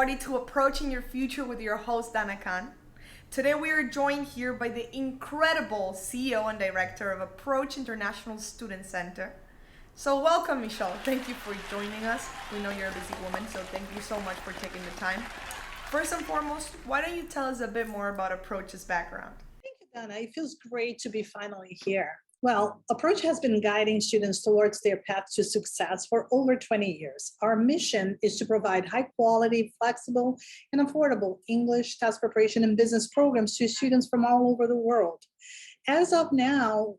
everybody, to Approaching Your Future with your host, Dana Khan. Today we are joined here by the incredible CEO and Director of Approach International Student Center. So welcome, Michelle. Thank you for joining us. We know you're a busy woman, so thank you so much for taking the time. First and foremost, why don't you tell us a bit more about Approach's background? Thank you, Dana. It feels great to be finally here. Well, Approach has been guiding students towards their path to success for over 20 years. Our mission is to provide high quality, flexible, and affordable English, test preparation, and business programs to students from all over the world. As of now,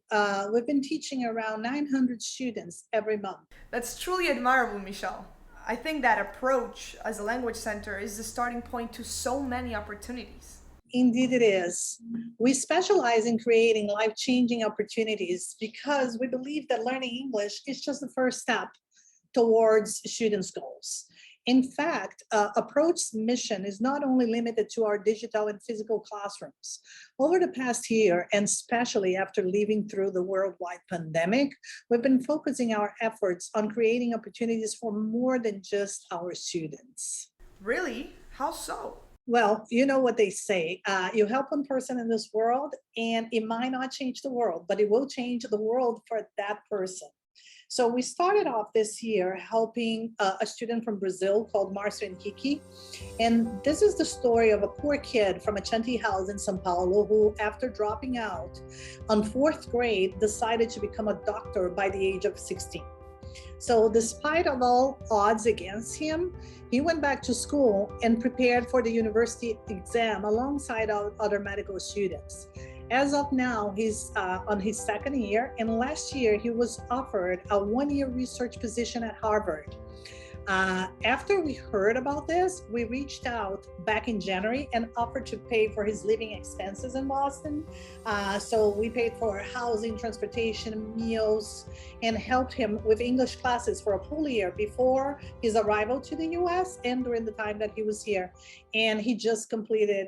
we've been teaching around 900 students every month. That's truly admirable, Michelle. I think that Approach as a language center is the starting point to so many opportunities. Indeed it is. We specialize in creating life-changing opportunities because we believe that learning English is just the first step towards students' goals. In fact, Approach's mission is not only limited to our digital and physical classrooms. Over the past year, and especially after living through the worldwide pandemic, we've been focusing our efforts on creating opportunities for more than just our students. Really? How so? Well, you know what they say, you help one person in this world and it might not change the world, but it will change the world for that person. So we started off this year helping a student from Brazil called Marcio and Kiki. And this is the story of a poor kid from a shanty house in Sao Paulo who, after dropping out on 4th grade, decided to become a doctor by the age of 16. So despite of all odds against him, he went back to school and prepared for the university exam alongside other medical students. As of now, he's on his 2nd year, and last year he was offered a 1-year research position at Harvard. After we heard about this, we reached out back in January and offered to pay for his living expenses in Boston. So we paid for housing, transportation, meals, and helped him with English classes for a full year before his arrival to the US and during the time that he was here. And he just completed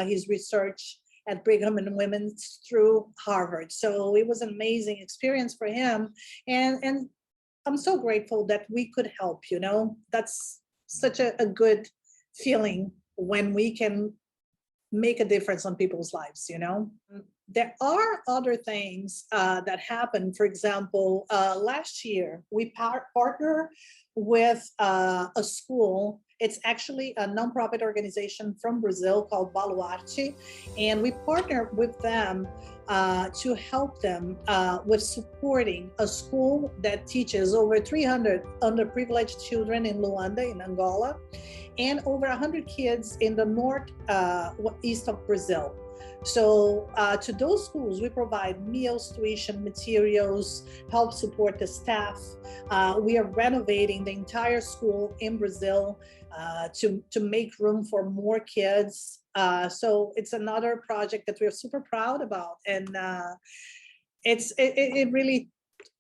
his research at Brigham and Women's through Harvard. So it was an amazing experience for him. And I'm so grateful that we could help, you know. That's such a good feeling when we can make a difference on people's lives, you know. There are other things that happen. For example, last year, we partnered with a school. It's actually a nonprofit organization from Brazil called Baluarte, and we partnered with them to help them with supporting a school that teaches over 300 underprivileged children in Luanda, in Angola, and over 100 kids in the northeast of Brazil. So to those schools, we provide meals, tuition, materials, help support the staff. We are renovating the entire school in Brazil to make room for more kids. So it's another project that we're super proud about. And it really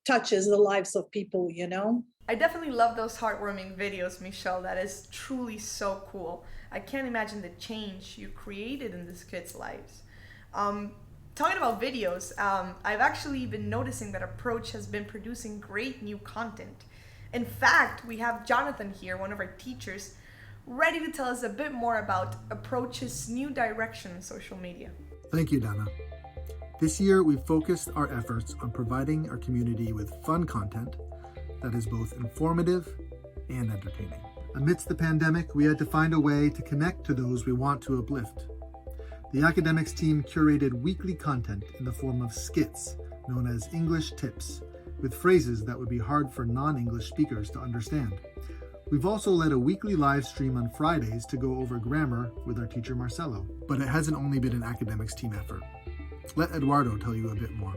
touches the lives of people, you know? I definitely love those heartwarming videos, Michelle. That is truly so cool. I can't imagine the change you created in these kids' lives. Talking about videos, I've actually been noticing that Approach has been producing great new content. In fact, we have Jonathan here, one of our teachers, ready to tell us a bit more about Approach's new direction in social media. Thank you, Dana. This year, we've focused our efforts on providing our community with fun content that is both informative and entertaining. Amidst the pandemic, we had to find a way to connect to those we want to uplift. The academics team curated weekly content in the form of skits known as English tips, with phrases that would be hard for non-English speakers to understand. We've also led a weekly live stream on Fridays to go over grammar with our teacher Marcelo. But it hasn't only been an academics team effort. Let Eduardo tell you a bit more.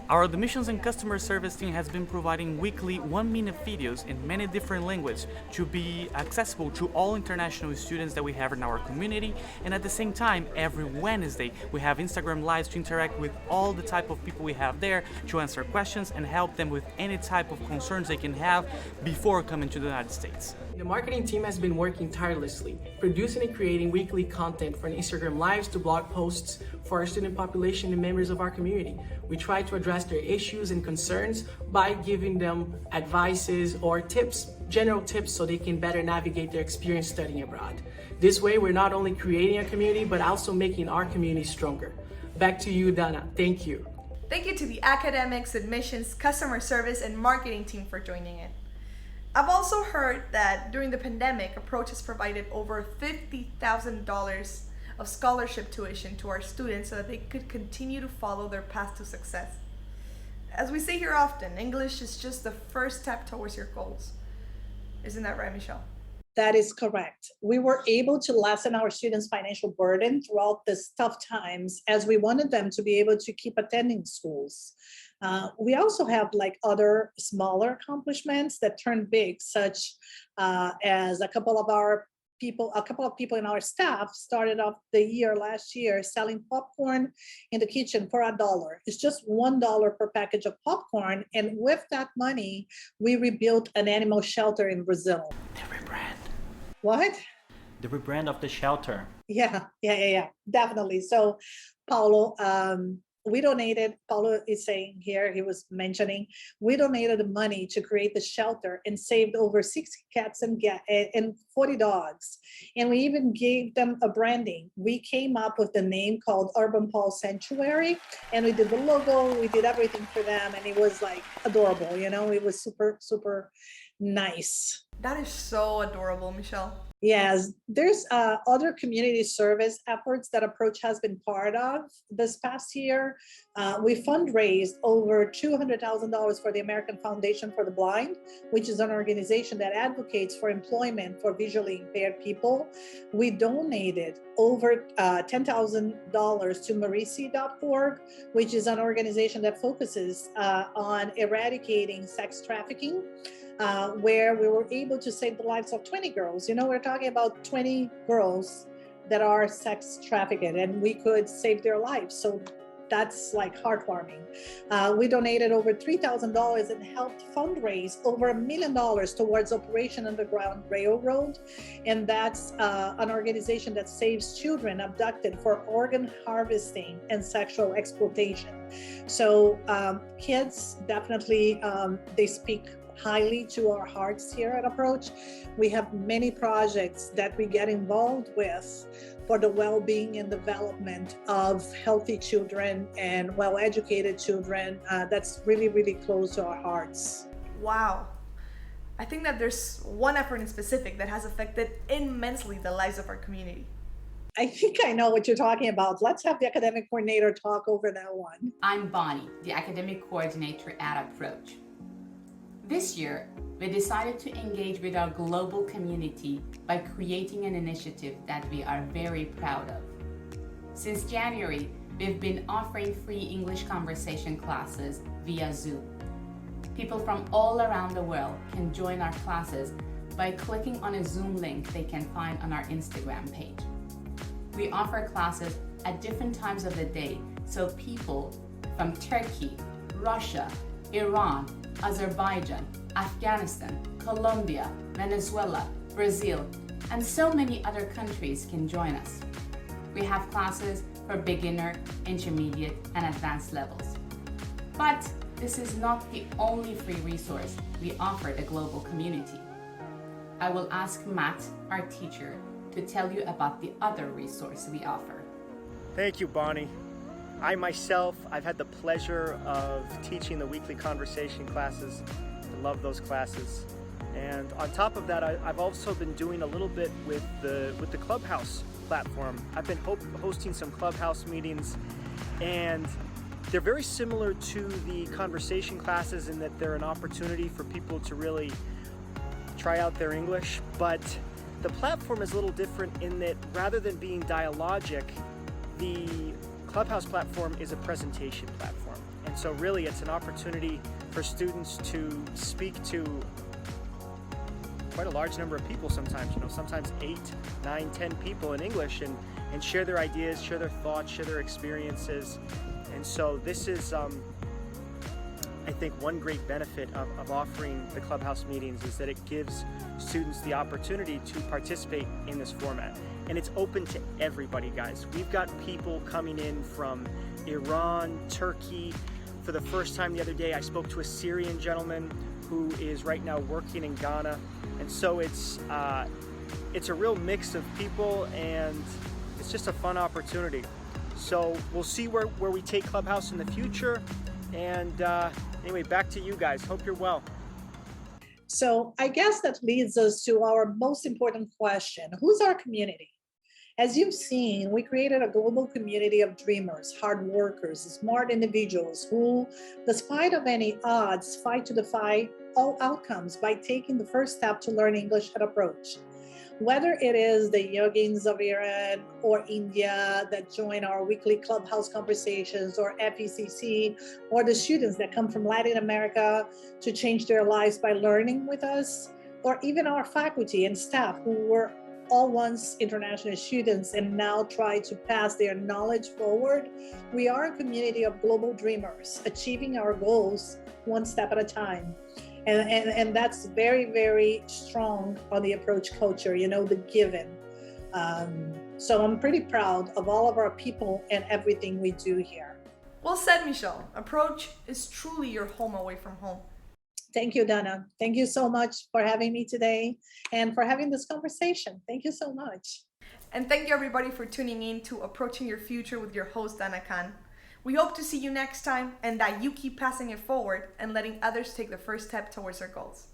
Our admissions and customer service team has been providing weekly 1-minute videos in many different languages to be accessible to all international students that we have in our community. And at the same time, every Wednesday, we have Instagram Lives to interact with all the type of people we have there to answer questions and help them with any type of concerns they can have before coming to the United States. The marketing team has been working tirelessly, producing and creating weekly content from Instagram Lives to blog posts for our student population and members of our community. We try to address their issues and concerns by giving them advices or tips, general tips, so they can better navigate their experience studying abroad. This way, we're not only creating a community, but also making our community stronger. Back to you, Dana. Thank you. Thank you to the academics, admissions, customer service, and marketing team for joining in. I've also heard that during the pandemic, Approach has provided over $50,000 of scholarship tuition to our students so that they could continue to follow their path to success. As we say here often, English is just the first step towards your goals. Isn't that right, Michelle? That is correct. We were able to lessen our students' financial burden throughout this tough times as we wanted them to be able to keep attending schools. We also have like other smaller accomplishments that turn big, such as a couple of people in our staff started off the year last year selling popcorn in the kitchen for $1. It's just $1 per package of popcorn. And with that money, we rebuilt an animal shelter in Brazil. The rebrand. What? The rebrand of the shelter. Yeah, definitely. So Paulo, Paulo is saying here, he was mentioning, we donated the money to create the shelter and saved over 60 cats and 40 dogs. And we even gave them a branding. We came up with the name called Urban Paul Sanctuary, and we did the logo, we did everything for them, and it was like adorable, it was super, super nice. That is so adorable, Michelle. Yes, there's other community service efforts that Approach has been part of this past year. We fundraised over $200,000 for the American Foundation for the Blind, which is an organization that advocates for employment for visually impaired people. We donated over $10,000 to Marisi.org, which is an organization that focuses on eradicating sex trafficking. Where we were able to save the lives of 20 girls. We're talking about 20 girls that are sex trafficked, and we could save their lives. So that's like heartwarming. We donated over $3,000 and helped fundraise over $1 million towards Operation Underground Railroad. And that's an organization that saves children abducted for organ harvesting and sexual exploitation. So kids definitely, they speak highly to our hearts here at Approach. We have many projects that we get involved with for the well-being and development of healthy children and well-educated children. That's really, really close to our hearts. Wow. I think that there's one effort in specific that has affected immensely the lives of our community. I think I know what you're talking about. Let's have the academic coordinator talk over that one. I'm Bonnie, the academic coordinator at Approach. This year, we decided to engage with our global community by creating an initiative that we are very proud of. Since January, we've been offering free English conversation classes via Zoom. People from all around the world can join our classes by clicking on a Zoom link they can find on our Instagram page. We offer classes at different times of the day, so people from Turkey, Russia, Iran, Azerbaijan, Afghanistan, Colombia, Venezuela, Brazil, and so many other countries can join us. We have classes for beginner, intermediate, and advanced levels. But this is not the only free resource we offer the global community. I will ask Matt, our teacher, to tell you about the other resource we offer. Thank you, Bonnie. I've had the pleasure of teaching the weekly conversation classes. I love those classes. And on top of that, I've also been doing a little bit with the Clubhouse platform. I've been hosting some Clubhouse meetings, and they're very similar to the conversation classes in that they're an opportunity for people to really try out their English. But the platform is a little different in that rather than being dialogic, the Clubhouse platform is a presentation platform. And so really it's an opportunity for students to speak to quite a large number of people sometimes, sometimes 8, 9, 10 people in English and share their ideas, share their thoughts, share their experiences. And so this is, I think, one great benefit of offering the Clubhouse meetings is that it gives students the opportunity to participate in this format. And it's open to everybody, guys. We've got people coming in from Iran, Turkey. For the first time the other day, I spoke to a Syrian gentleman who is right now working in Ghana. And so it's it's a real mix of people, and it's just a fun opportunity. So we'll see where we take Clubhouse in the future. And anyway, back to you guys. Hope you're well. So I guess that leads us to our most important question. Who's our community? As you've seen, we created a global community of dreamers, hard workers, smart individuals who, despite of any odds, fight to defy all outcomes by taking the first step to learn English at approach. Whether it is the yogins of Iran or India that join our weekly Clubhouse conversations, or FECC, or the students that come from Latin America to change their lives by learning with us, or even our faculty and staff who were all once international students and now try to pass their knowledge forward, we are a community of global dreamers, achieving our goals one step at a time. And that's very, very strong on the approach culture, you know, the giving. So I'm pretty proud of all of our people and everything we do here. Well said, Michelle. Approach is truly your home away from home. Thank you, Dana. Thank you so much for having me today and for having this conversation. Thank you so much. And thank you everybody for tuning in to Approaching Your Future with your host, Dana Khan. We hope to see you next time, and that you keep passing it forward and letting others take the first step towards their goals.